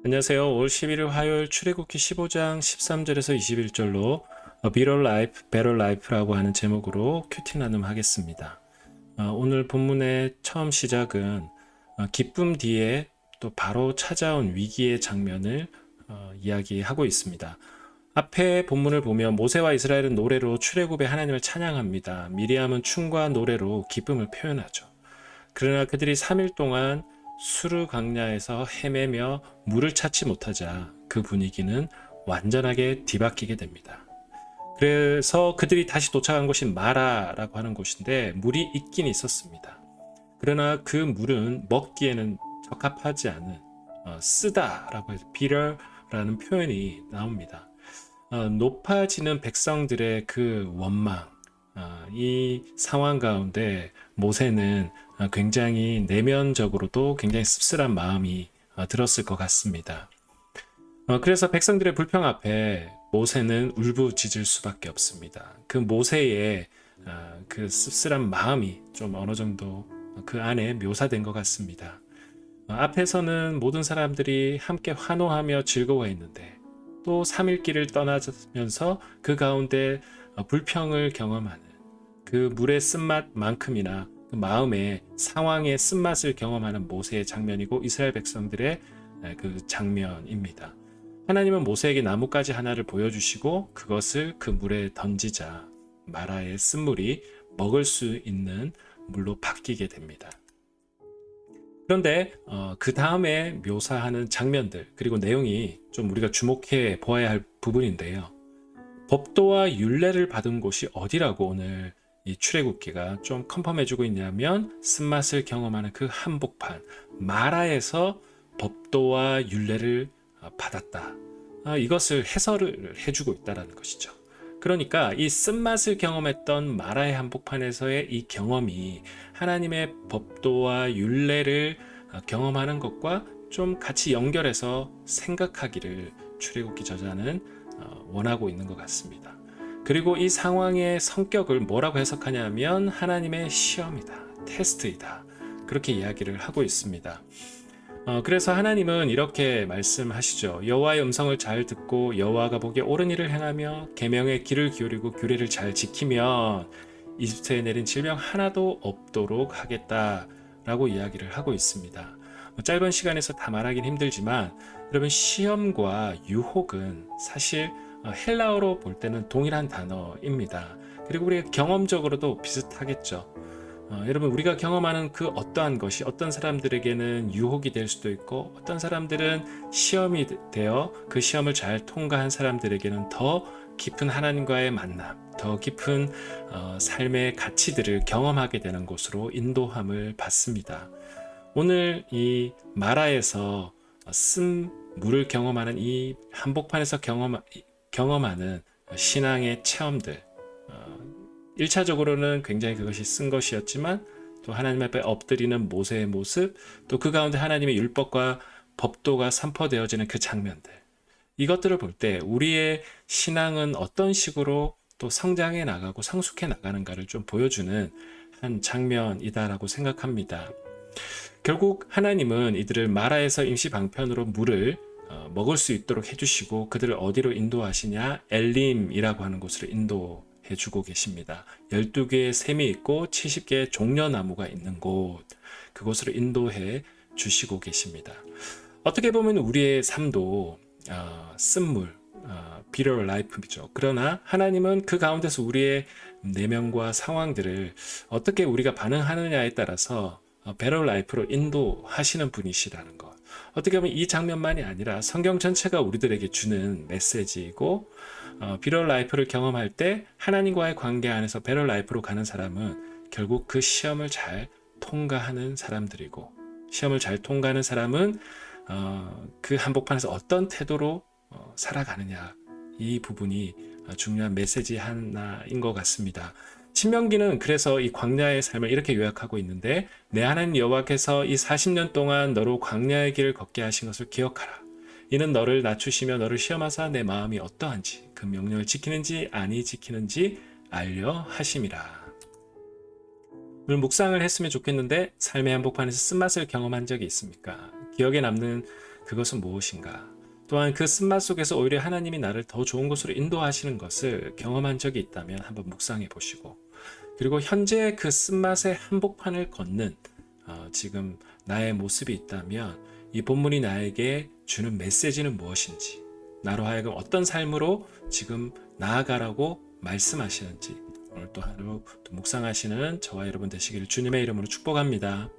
안녕하세요. 올 11일 화요일 출애굽기 15장 13절에서 21절로 Better Life, Better Life라고 하는 제목으로 큐티 나눔하겠습니다. 오늘 본문의 처음 시작은 기쁨 뒤에 또 바로 찾아온 위기의 장면을 이야기하고 있습니다. 앞에 본문을 보면 모세와 이스라엘은 노래로 출애굽의 하나님을 찬양합니다. 미리암은 춤과 노래로 기쁨을 표현하죠. 그러나 그들이 3일 동안 수르 강야에서 헤매며 물을 찾지 못하자 그 분위기는 완전하게 뒤바뀌게 됩니다. 그래서 그들이 다시 도착한 곳이 마라라고 하는 곳인데 물이 있긴 있었습니다. 그러나 그 물은 먹기에는 적합하지 않은 쓰다라고 해서 bitter라는 표현이 나옵니다. 높아지는 백성들의 그 원망, 이 상황 가운데 모세는 굉장히 내면적으로도 굉장히 씁쓸한 마음이 들었을 것 같습니다. 그래서 백성들의 불평 앞에 모세는 울부짖을 수밖에 없습니다. 그 모세의 그 씁쓸한 마음이 좀 어느 정도 그 안에 묘사된 것 같습니다. 앞에서는 모든 사람들이 함께 환호하며 즐거워했는데 또 3일 길을 떠나면서 그 가운데 불평을 경험하는 그 물의 쓴맛만큼이나 그 마음의 상황의 쓴맛을 경험하는 모세의 장면이고 이스라엘 백성들의 그 장면입니다. 하나님은 모세에게 나뭇가지 하나를 보여주시고 그것을 그 물에 던지자 마라의 쓴물이 먹을 수 있는 물로 바뀌게 됩니다. 그런데 그 다음에 묘사하는 장면들 그리고 내용이 좀 우리가 주목해 보아야 할 부분인데요. 법도와 율례를 받은 곳이 어디라고 오늘 이 출애굽기가 좀 컨펌해주고 있냐면 쓴맛을 경험하는 그 한복판 마라에서 법도와 율례를 받았다. 이것을 해설을 해주고 있다는 것이죠. 그러니까 이 쓴맛을 경험했던 마라의 한복판에서의 이 경험이 하나님의 법도와 율례를 경험하는 것과 좀 같이 연결해서 생각하기를 출애굽기 저자는 원하고 있는 것 같습니다. 그리고 이 상황의 성격을 뭐라고 해석하냐면 하나님의 시험이다, 테스트이다. 그렇게 이야기를 하고 있습니다. 그래서 하나님은 이렇게 말씀하시죠. 여호와의 음성을 잘 듣고 여호와가 보기에 옳은 일을 행하며 계명의 귀를 기울이고 규례를 잘 지키면 이집트에 내린 질병 하나도 없도록 하겠다라고 이야기를 하고 있습니다. 짧은 시간에서 다 말하긴 힘들지만 여러분 시험과 유혹은 사실 헬라어로 볼 때는 동일한 단어입니다. 그리고 우리가 경험적으로도 비슷하겠죠. 여러분 우리가 경험하는 그 어떠한 것이 어떤 사람들에게는 유혹이 될 수도 있고 어떤 사람들은 시험이 되어 그 시험을 잘 통과한 사람들에게는 더 깊은 하나님과의 만남, 더 깊은 삶의 가치들을 경험하게 되는 곳으로 인도함을 받습니다. 오늘 이 마라에서 쓴 물을 경험하는 이 한복판에서 경험하는 신앙의 체험들 1차적으로는 굉장히 그것이 쓴 것이었지만 또 하나님 앞에 엎드리는 모세의 모습 또 그 가운데 하나님의 율법과 법도가 선포되어지는 그 장면들 이것들을 볼 때 우리의 신앙은 어떤 식으로 또 성장해 나가고 성숙해 나가는가를 좀 보여주는 한 장면이다라고 생각합니다. 결국 하나님은 이들을 마라에서 임시 방편으로 물을 먹을 수 있도록 해주시고 그들을 어디로 인도하시냐 엘림이라고 하는 곳으로 인도해주고 계십니다. 12개의 샘이 있고 70개의 종려나무가 있는 곳 그곳으로 인도해 주시고 계십니다. 어떻게 보면 우리의 삶도 쓴물 bitter life이죠. 그러나 하나님은 그 가운데서 우리의 내면과 상황들을 어떻게 우리가 반응하느냐에 따라서 better life로 인도하시는 분이시라는 것. 어떻게 보면 이 장면만이 아니라 성경 전체가 우리들에게 주는 메시지이고 better life를 경험할 때 하나님과의 관계 안에서 better life로 가는 사람은 결국 그 시험을 잘 통과하는 사람들이고 시험을 잘 통과하는 사람은 그 한복판에서 어떤 태도로 살아가느냐 이 부분이 중요한 메시지 하나인 것 같습니다. 신명기는 그래서 이 광야의 삶을 이렇게 요약하고 있는데 내 하나님 여호와께서 이 40년 동안 너로 광야의 길을 걷게 하신 것을 기억하라. 이는 너를 낮추시며 너를 시험하사 내 마음이 어떠한지 그 명령을 지키는지 아니 지키는지 알려 하심이라. 오늘 묵상을 했으면 좋겠는데 삶의 한복판에서 쓴맛을 경험한 적이 있습니까? 기억에 남는 그것은 무엇인가? 또한 그 쓴맛 속에서 오히려 하나님이 나를 더 좋은 곳으로 인도하시는 것을 경험한 적이 있다면 한번 묵상해 보시고, 그리고 현재 그 쓴맛의 한복판을 걷는 지금 나의 모습이 있다면 이 본문이 나에게 주는 메시지는 무엇인지, 나로 하여금 어떤 삶으로 지금 나아가라고 말씀하시는지 오늘 또 하루 또 묵상하시는 저와 여러분 되시기를 주님의 이름으로 축복합니다.